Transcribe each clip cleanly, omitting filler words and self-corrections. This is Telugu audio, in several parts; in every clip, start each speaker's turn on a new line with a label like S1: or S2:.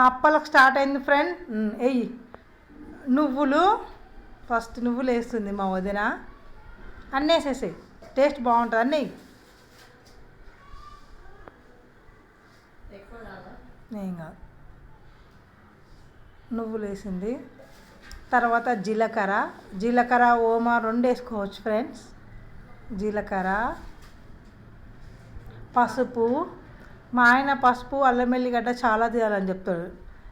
S1: అప్పలకు స్టార్ట్ అయింది ఫ్రెండ్. వెయ్యి నువ్వులు, ఫస్ట్ నువ్వులు వేస్తుంది మా వదిన. అన్నీ వేసేసాయి, టేస్ట్ బాగుంటుంది. అన్నీ ఏం కాదు, నువ్వులు వేసింది. తర్వాత జీలకర్ర ఓమా రెండు వేసుకోవచ్చు ఫ్రెండ్స్. జీలకర్ర, పసుపు. మా ఆయన పసుపు అల్లం వెల్లిగడ్డ చాలా తీయాలని చెప్తాడు,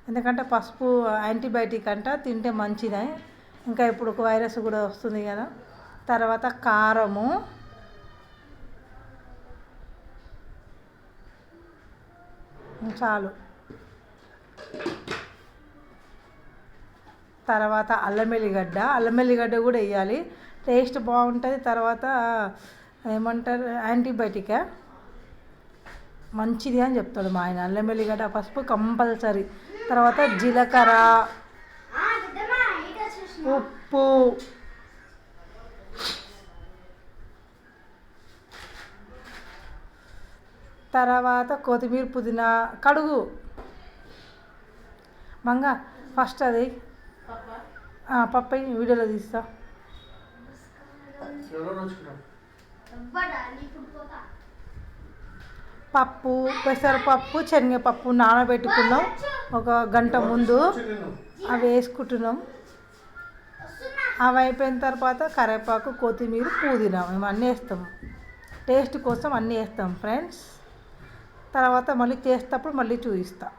S1: ఎందుకంటే పసుపు యాంటీబయాటిక్ అంట, తింటే మంచిది. ఇంకా ఇప్పుడు ఒక వైరస్ కూడా వస్తుంది కదా. తర్వాత కారము, చాలు. తర్వాత అల్లం వెల్లిగడ్డ కూడా వేయాలి, టేస్ట్ బాగుంటుంది. తర్వాత ఏమంటారు, యాంటీబయాటికా, మంచిది అని చెప్తాడు మా ఆయన. అల్లం వెల్లిగడ్డ పసుపు కంపల్సరీ. తర్వాత జీలకర్ర, ఉప్పు, తర్వాత కొత్తిమీర, పుదీనా. కడుగు మంగ ఫస్ట్ అది పప్పు వీడియోలో తీస్తా. పప్పు, పెసరపప్పు, శనగపప్పు నానబెట్టుకున్నాం ఒక గంట ముందు. అవి వేసుకుంటున్నాం. అవి అయిపోయిన తర్వాత కరివేపాకు, కొత్తిమీర, పుదీనా మేము అన్నీ వేస్తాము. టేస్ట్ కోసం అన్నీ వేస్తాం ఫ్రెండ్స్. తర్వాత మళ్ళీ చేసేటప్పుడు మళ్ళీ చూపిస్తాం.